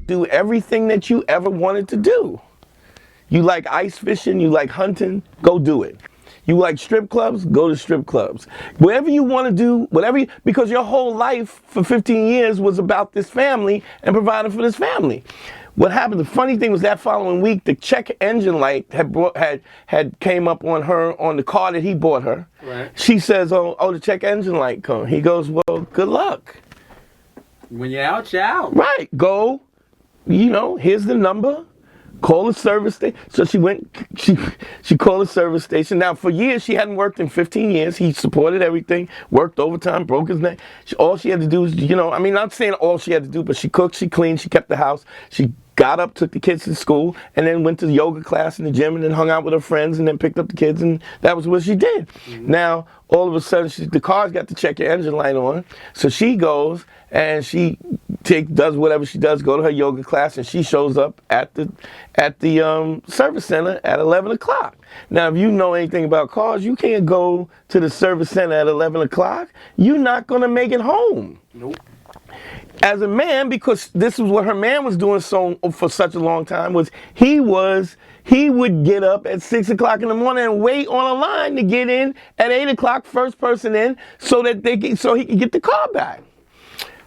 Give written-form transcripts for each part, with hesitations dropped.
do everything that you ever wanted to do. You like ice fishing, you like hunting, go do it. You like strip clubs, go to strip clubs. Whatever you want to do, because your whole life for 15 years was about this family and providing for this family. What happened, the funny thing was that following week, the check engine light had came up on her, on the car that he bought her. Right. She says, oh, the check engine light come. He goes, well, good luck. When you're out, you're out. Right, go, here's the number. Call the service station. So she called the service station. Now, for years, she hadn't worked in 15 years. He supported everything, worked overtime, broke his neck. All she had to do was, not saying all she had to do, but she cooked, she cleaned, she kept the house. She got up, took the kids to school, and then went to the yoga class in the gym, and then hung out with her friends, and then picked up the kids, and that was what she did. Mm-hmm. Now, all of a sudden, the car's got the check engine light on, so she goes, and she does whatever she does, go to her yoga class, and she shows up at the service center at 11 o'clock. Now, if you know anything about cars, you can't go to the service center at 11 o'clock. You're not going to make it home. Nope. As a man, because this is what her man was doing for such a long time, was he would get up at 6 o'clock in the morning and wait on a line to get in at 8 o'clock, first person in, so he could get the car back.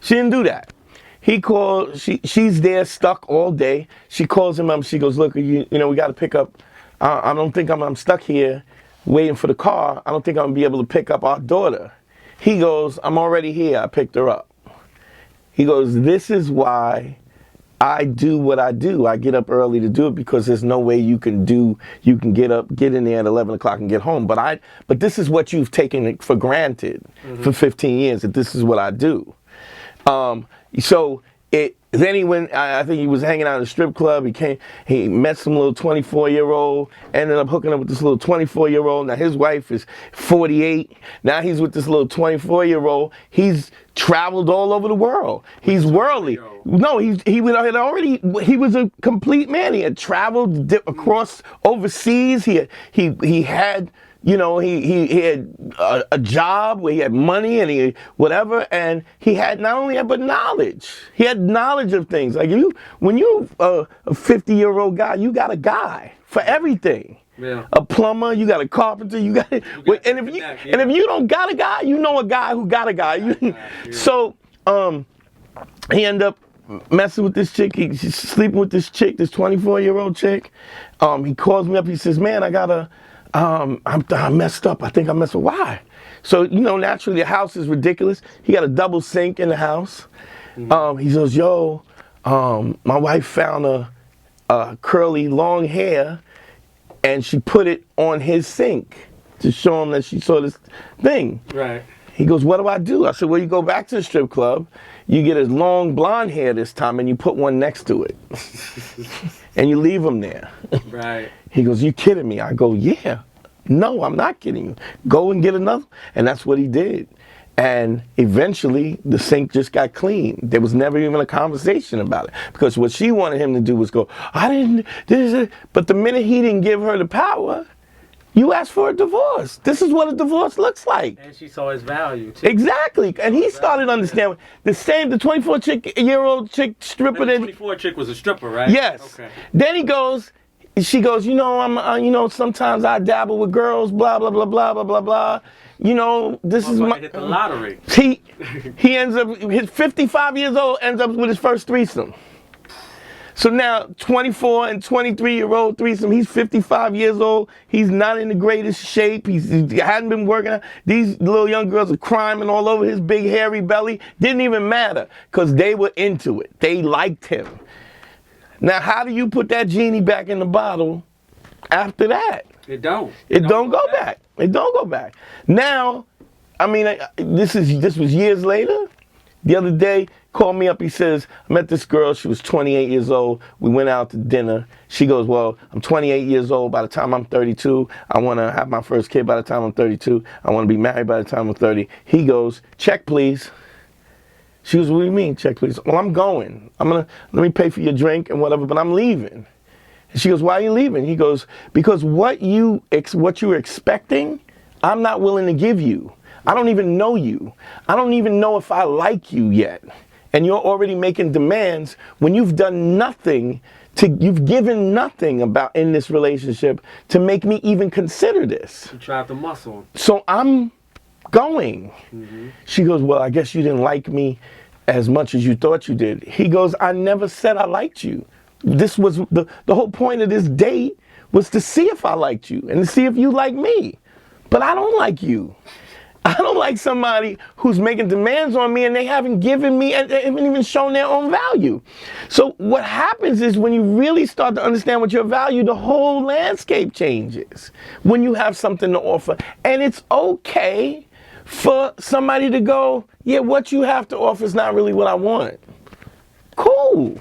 She didn't do that. He called, she's there stuck all day. She calls him up, she goes, look, we got to pick up, I don't think I'm stuck here waiting for the car. I don't think I'm going to be able to pick up our daughter. He goes, I'm already here, I picked her up. He goes, this is why I do what I do. I get up early to do it because there's no way you can get in there at 11 o'clock and get home. But this is what you've taken for granted for 15 years, that this is what I do. Then he went, I think he was hanging out at a strip club. He met some little 24-year-old, ended up hooking up with this little 24-year-old. Now his wife is 48. Now he's with this little 24-year-old. He's traveled all over the world. He's worldly. No, he was a complete man. He had traveled across overseas. He had he had a job where he had money and and he had not only that, but knowledge. He had knowledge of things. Like when you're a 50-year-old guy, you got a guy for everything. Yeah. A plumber, you got a carpenter, and if you don't got a guy, you know a guy who got a guy. So he ended up messing with this chick. He's sleeping with this chick, this 24-year-old chick. He calls me up. He says, man, I messed up. I think I messed up. Why? So, naturally the house is ridiculous. He got a double sink in the house. Mm-hmm. He says, yo, my wife found a curly long hair and she put it on his sink to show him that she saw this thing. Right. He goes, what do I do? I said, well, you go back to the strip club, you get his long blonde hair this time and you put one next to it. And you leave him there. Right. He goes, you kidding me? I go, yeah. No, I'm not kidding you. Go and get another. And that's what he did. And eventually, the sink just got clean. There was never even a conversation about it. Because what she wanted him to do was go, but the minute he didn't give her the power, you asked for a divorce. This is what a divorce looks like. And she saw his value, too. Exactly. And he started understanding. The 24-year-old chick stripper. The 24 chick was a stripper, right? Yes. Okay. Then she goes, I'm, sometimes I dabble with girls, blah, blah, blah, blah, blah, blah, blah. This is my... hit the lottery. He ends up, he's 55 years old, ends up with his first threesome. So now, 24 and 23-year-old threesome, he's 55 years old. He's not in the greatest shape. He hadn't been working out. These little young girls are climbing all over his big hairy belly. Didn't even matter because they were into it. They liked him. Now, how do you put that genie back in the bottle after that? It don't. It don't go back. It don't go back. Now, this was years later. The other day, called me up. He says, I met this girl. She was 28 years old. We went out to dinner. She goes, well, I'm 28 years old. By the time I'm 32, I want to have my first kid by the time I'm 32. I want to be married by the time I'm 30. He goes, check, please. She goes, what do you mean, check, please? Well, I'm going. Let me pay for your drink and whatever, but I'm leaving. And she goes, why are you leaving? He goes, because what you were expecting, I'm not willing to give you. I don't even know you. I don't even know if I like you yet. and you're already making demands when you've done nothing you've given nothing about in this relationship to make me even consider this. You tried the muscle. So I'm going. She goes, well, I guess you didn't like me as much as you thought you did. He goes, I never said I liked you. This was the whole point of this date was to see if I liked you and to see if you like me. But I don't like you. I don't like somebody who's making demands on me and they haven't given me and they haven't even shown their own value. So what happens is when you really start to understand what your value, the whole landscape changes. When you have something to offer. And it's okay for somebody to go, yeah, what you have to offer is not really what I want. Cool.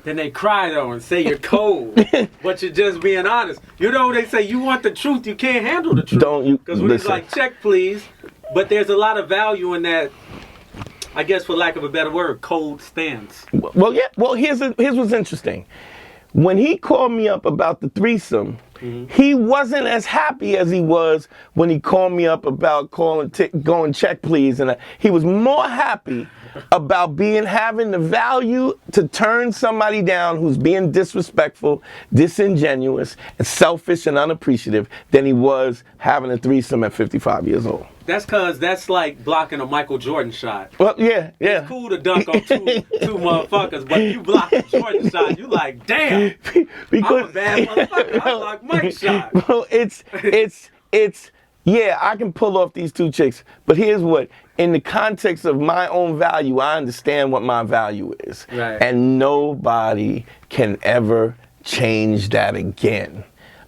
Then they cry though and say you're cold, but you're just being honest. You know, they say you want the truth, you can't handle the truth. Don't you? Because when he's like, check please, but there's a lot of value in that, I guess for lack of a better word, cold stance. Well, yeah. Well, here's what's interesting. When he called me up about the threesome, he wasn't as happy as he was when he called me up about going check please, and he was more happy about having the value to turn somebody down who's being disrespectful, disingenuous, and selfish and unappreciative than he was having a threesome at 55 years old. That's because that's like blocking a Michael Jordan shot. Well, yeah. It's cool to dunk on two motherfuckers, but you block a Jordan shot, you like, damn, because I'm a bad motherfucker. I block Mike's shot. Well, it's yeah, I can pull off these two chicks, but here's what. In the context of my own value, I understand what my value is. Right. And nobody can ever change that again.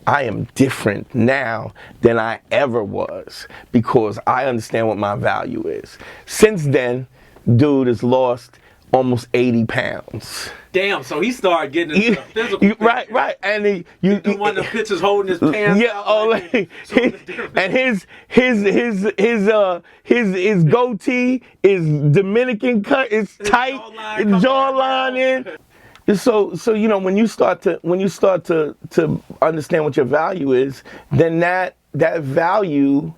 I am different now than I ever was because I understand what my value is. Since then, dude has lost almost 80 pounds. Damn, so he started getting into the physical. Right. And you do one of the pictures holding his pants out. And his goatee is Dominican cut. It's tight. Jawline in. So you know when you start to understand what your value is, then that value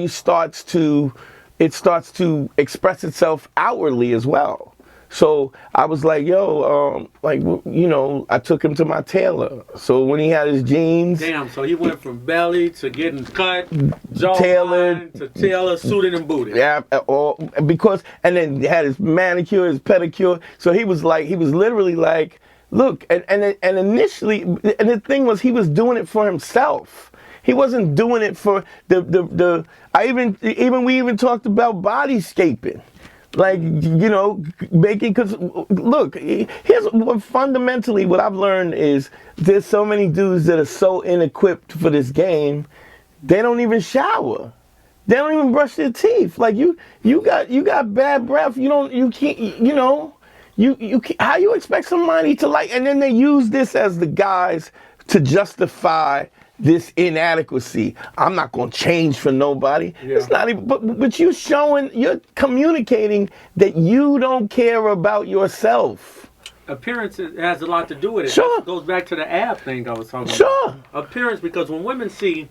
starts to express itself outwardly as well. So I was like, yo, I took him to my tailor. So when he had his jeans. Damn, so he went from belly to getting cut, tailored, to tailor, suited and booted. Yeah, and then he had his manicure, his pedicure. So he was literally like, look, and initially, and the thing was he was doing it for himself. He wasn't doing it for we even talked about bodyscaping. Like, because look, here's what fundamentally what I've learned is there's so many dudes that are so inequipped for this game, they don't even shower. They don't even brush their teeth. Like you got bad breath. You can't, how you expect somebody to like, and then they use this as the guise to justify this inadequacy. I'm not going to change for nobody. Yeah. It's not even, but you're communicating that you don't care about yourself. Appearance has a lot to do with it. Sure. It goes back to the ab thing I was talking sure. about. Appearance, because when women see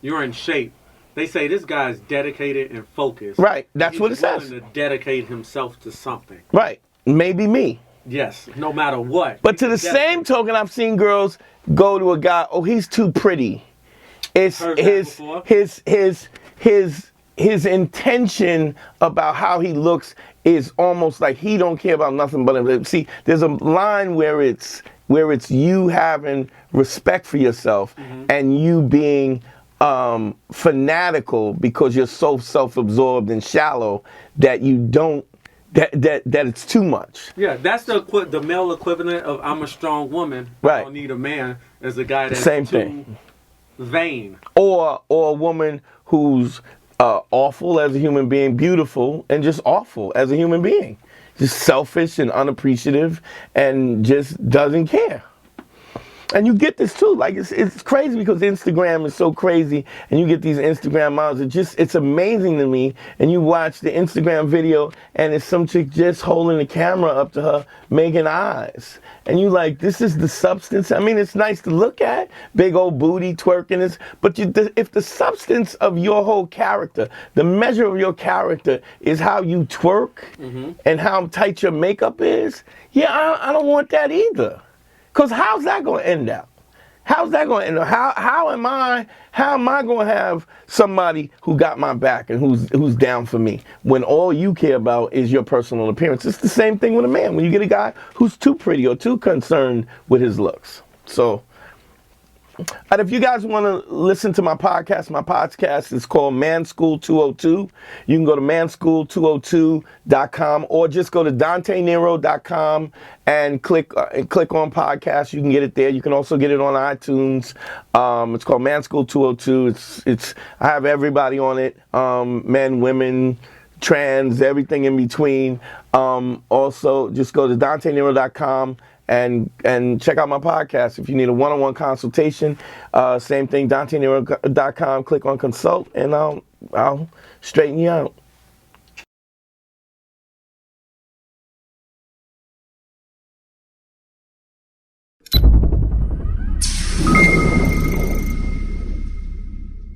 you're in shape, they say this guy's dedicated and focused. Right. That's what it says. He's willing to dedicate himself to something. Right. Maybe me. Yes, no matter what. But to the same token, I've seen girls go to a guy, oh, he's too pretty. It's his intention about how he looks is almost like he don't care about nothing but him. See, there's a line where it's you having respect for yourself and you being fanatical because you're so self-absorbed and shallow that you don't that it's too much. Yeah, that's the male equivalent of I'm a strong woman. Right. I don't need a man as a guy that's same too thing. Vain. Or a woman who's awful as a human being, beautiful, and just awful as a human being. Just selfish and unappreciative and just doesn't care. And you get this too, like it's crazy because Instagram is so crazy, and you get these Instagram models. It's amazing to me. And you watch the Instagram video, and it's some chick just holding the camera up to her, making eyes, and you like, this is the substance. I mean, it's nice to look at, big old booty twerking this, but if the substance of your whole character, the measure of your character is how you twerk and how tight your makeup is, yeah, I don't want that either. Because how's that going to end up? How's that going to end up? How am I going to have somebody who got my back and who's down for me when all you care about is your personal appearance? It's the same thing with a man. When you get a guy who's too pretty or too concerned with his looks. So, and if you guys want to listen to my podcast is called Man School 202. You can go to manschool202.com or just go to dantenero.com and click on podcast. You can get it there. You can also get it on iTunes. It's called Man School 202. It's I have everybody on it, men, women, trans, everything in between. Also, just go to dantenero.com. And check out my podcast. If you need a one-on-one consultation, same thing, dantenero.com, click on consult, and I'll straighten you out.